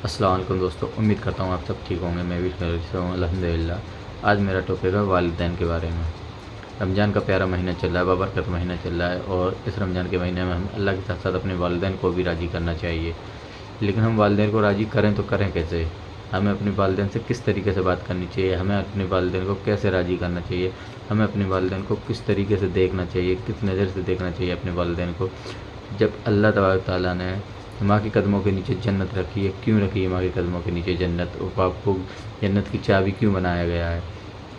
السلام علیکم دوستو، امید کرتا ہوں آپ سب ٹھیک ہوں گے۔ میں بھی خیریت سے ہوں الحمدللہ۔ آج میرا ٹاپک ہے والدین کے بارے میں۔ رمضان کا پیارا مہینہ چل رہا ہے، بابرکت مہینہ چل رہا ہے، اور اس رمضان کے مہینے میں ہم اللہ کے ساتھ ساتھ اپنے والدین کو بھی راضی کرنا چاہیے۔ لیکن ہم والدین کو راضی کریں تو کریں کیسے؟ ہمیں اپنے والدین سے کس طریقے سے بات کرنی چاہیے؟ ہمیں اپنے والدین کو کیسے راضی کرنا چاہیے؟ ہمیں اپنے والدین کو کس طریقے سے دیکھنا چاہیے؟ کس نظر سے دیکھنا چاہیے اپنے والدین کو؟ جب اللہ تبارک تعالیٰ نے ماں کے قدموں کے نیچے جنت رکھی ہے، کیوں رکھی ہے ماں کے قدموں کے نیچے جنت؟ اور باپ کو جنت کی چابی کیوں بنایا گیا ہے؟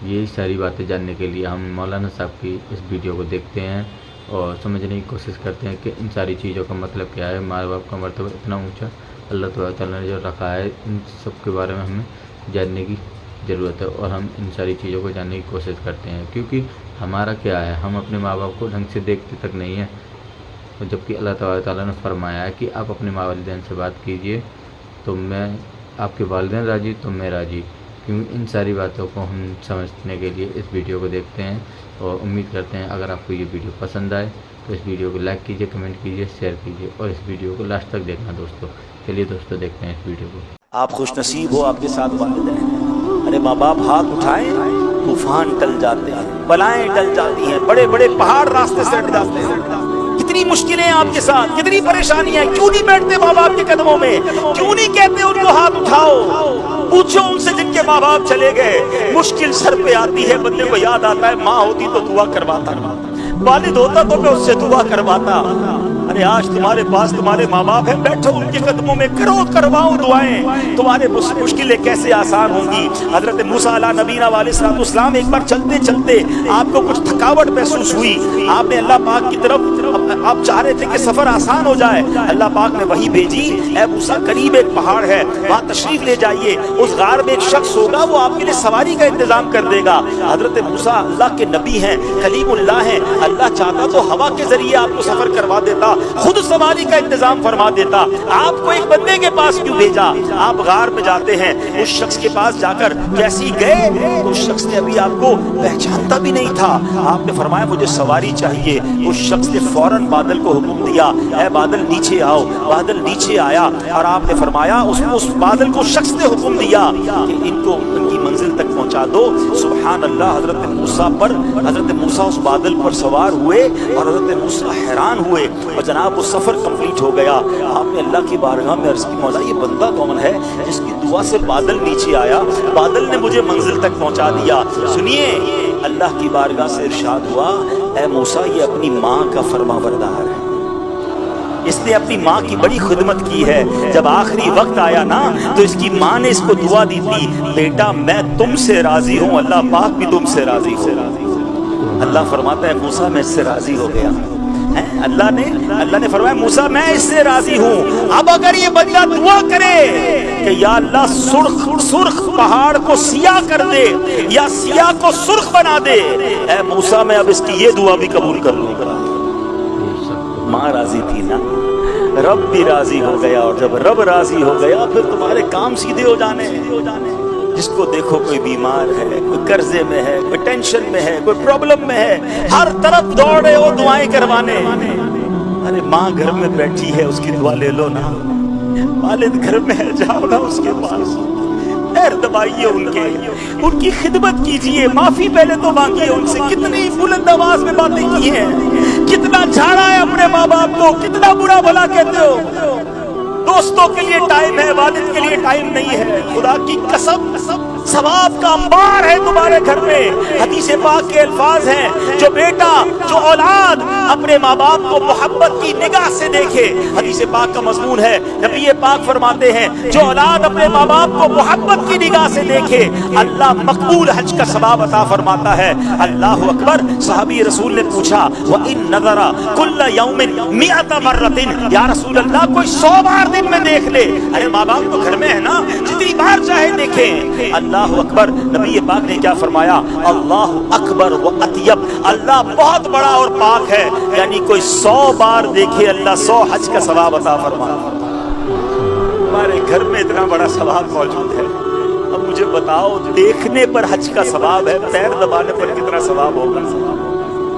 یہی ساری باتیں جاننے کے لیے ہم مولانا صاحب کی اس ویڈیو کو دیکھتے ہیں اور سمجھنے کی کوشش کرتے ہیں کہ ان ساری چیزوں کا مطلب کیا ہے۔ ماں باپ کا مرتبہ اتنا اونچا اللہ تبارک تعالیٰ نے جو رکھا ہے، ان سب کے بارے میں ہمیں جاننے کی ضرورت ہے، اور ہم ان ساری چیزوں کو جاننے کی کوشش کرتے ہیں، کیونکہ ہمارا کیا ہے، ہم اپنے ماں باپ کو ڈھنگ سے دیکھتے تک نہیں ہیں، جبکہ اللہ تعالیٰ نے فرمایا ہے کہ آپ اپنے والدین سے بات کیجئے تو میں آپ کے والدین راضی تو میں راضی۔ کیوں؟ ان ساری باتوں کو ہم سمجھنے کے لیے اس ویڈیو کو دیکھتے ہیں، اور امید کرتے ہیں اگر آپ کو یہ ویڈیو پسند آئے تو اس ویڈیو کو لائک کیجئے، کمنٹ کیجئے، شیئر کیجئے، اور اس ویڈیو کو لاسٹ تک دیکھنا دوستو۔ چلیے دوستو دیکھتے ہیں اس ویڈیو کو۔ آپ خوش نصیب ہو، آپ کے ساتھ والدین۔ ارے ماں باپ ہاتھ اٹھائیں، طوفان ٹل جاتے ہیں، بلائیں ٹل جاتی ہیں، بڑے بڑے پہاڑ راستے سے ہٹ جاتے ہیں۔ کتنی مشکلیں آپ کے ساتھ، کتنی پریشانیاں، کیوں نہیں بیٹھتے ماں باپ کے قدموں میں؟ کیوں نہیں کہتے ان کو ہاتھ اٹھاؤ؟ پوچھو ان سے جن کے ماں باپ چلے گئے۔ مشکل سر پہ آتی ہے، بندے کو یاد آتا ہے ماں ہوتی تو دعا کرواتا، والد ہوتا تو میں اس سے دعا کرواتا۔ ارے آج تمہارے پاس تمہارے ماں باپ ہیں، بیٹھو ان کے قدموں میں، کرواؤ دعائیں، تمہارے مشکلیں کیسے آسان ہوں گی۔ حضرت موسیٰ علیہ نبینا علیہ السلام ایک بار چلتے چلتے آپ کو کچھ تھکاوٹ محسوس ہوئی، آپ نے اللہ پاک کی طرف، آپ چاہ رہے تھے کہ سفر آسان ہو جائے، اللہ پاک نے وحی بھیجی، اے موسیٰ قریب ایک پہاڑ ہے، وہاں تشریف لے جائیے، اس غار میں ایک شخص ہوگا، وہ آپ کے لیے سواری کا انتظام کر دے گا۔ حضرت موسیٰ اللہ کے نبی ہیں، کلیم اللہ ہیں، اللہ چاہتا تو ہوا کے ذریعے آپ کو سفر کروا دیتا، خود سواری کا انتظام فرما دیتا، آپ کو ایک بندے کے پاس کیوں بھیجا؟ آپ غار میں جاتے ہیں، اس شخص کے پاس جا کر جیسے ہی گئے تو اس شخص نے ابھی آپ کو پہچانتا بھی نہیں تھا۔ آپ نے فرمایا مجھے سواری چاہیے۔ اس شخص نے فوراً بادل کو حکم دیا، اے بادل نیچے آؤ۔ بادل نیچے آیا اور آپ نے فرمایا اس بادل کو شخص نے حکم دیا کہ ان کو ان کی منزل تک پہنچا دو۔ سبحان اللہ، حضرت موسیٰ اس بادل پر سوار ہوئے اور حضرت موسیٰ حیران ہوئے، اور جناب وہ سفر کمپلیٹ ہو گیا۔ آپ نے اللہ کی بارگاہ میں عرض کی مولا یہ بندہ کون ہے جس کی دعا سے بادل نیچے آیا، بادل نے مجھے منزل تک پہنچا دیا؟ سنیے، اللہ کی بارگاہ سے ارشاد ہوا، اے موسیٰ یہ اپنی ماں کا فرما بردار ہے، اس نے اپنی ماں کی بڑی خدمت کی ہے۔ جب آخری وقت آیا نا تو اس کی ماں نے اس کو دعا دی تھی، بیٹا میں تم سے راضی ہوں، اللہ پاک بھی تم سے راضی ہو۔ اللہ فرماتا ہے موسیٰ میں اس سے راضی ہو گیا۔ اللہ نے فرمایا موسیٰ میں اس سے راضی ہوں۔ اب اگر یہ بندہ دعا کرے کہ یا اللہ سرخ پہاڑ کو سیاہ کر دے یا سیاہ کو سرخ بنا دے، اے موسیٰ میں اب اس کی یہ دعا بھی قبول کر لوں گا۔ ماں راضی تھی نا، رب بھی راضی ہو گیا، اور جب رب راضی ہو گیا پھر تمہارے کام سیدھے ہو جانے۔ جس کو دیکھو کوئی بیمار ہے، کوئی قرضے میں ہے، کوئی ٹینشن میں ہے، کوئی پرابلم میں ہے، ہر طرف دوڑے ہو دعائیں کروانے۔ ارے ماں گھر میں بیٹھی ہے، اس کی دعا لے لو نا، والد گھر میں ہے، جاؤ نا اس کے پاس، پیر دبائیے ان کی خدمت کیجئے، معافی پہلے تو مانگیے ان سے۔ کتنی بلند آواز میں باتیں کی ہیں، کتنا جھاڑا ہے اپنے ماں باپ کو، کتنا برا بھلا کہتے ہو۔ دوستوں کے لیے ٹائم ہے، والد کے لیے ٹائم نہیں ہے۔ خدا کی قسم ثواب کا انبار ہے تمہارے گھر میں۔ حدیث پاک کے الفاظ ہیں، جو بیٹا، جو اولاد اپنے ماں باپ کو محبت کی نگاہ سے دیکھے، حدیث پاک کا مضمون ہے، نبی پاک فرماتے ہیں جو اولاد اپنے ماں باپ کو محبت کی نگاہ سے دیکھے، اللہ مقبول حج کا ثواب عطا فرماتا ہے۔ اللہ اکبر۔ صحابی رسول نے پوچھا وَإِن نَظَرَ كُلَّ يَوْمٍ 100 مَرَّةٍ، یا رسول اللہ کوئی 100 بار دن میں دیکھ لے؟ ارے ماں باپ تو گھر میں ہے نا، جتنی بار چاہے دیکھیں۔ اللہ اکبر۔ نبی پاک نے کیا فرمایا؟ اللہ اکبر و اطیب، اللہ بہت بڑا اور پاک ہے، یعنی کوئی 100 بار دیکھے اللہ 100 حج کا ثواب عطا فرماتا۔ ہمارے گھر میں اتنا بڑا ثواب موجود ہے، اب مجھے بتاؤ دیکھنے پر حج کا ثواب ہے، پیر دبانے پر کتنا ثواب ہوگا؟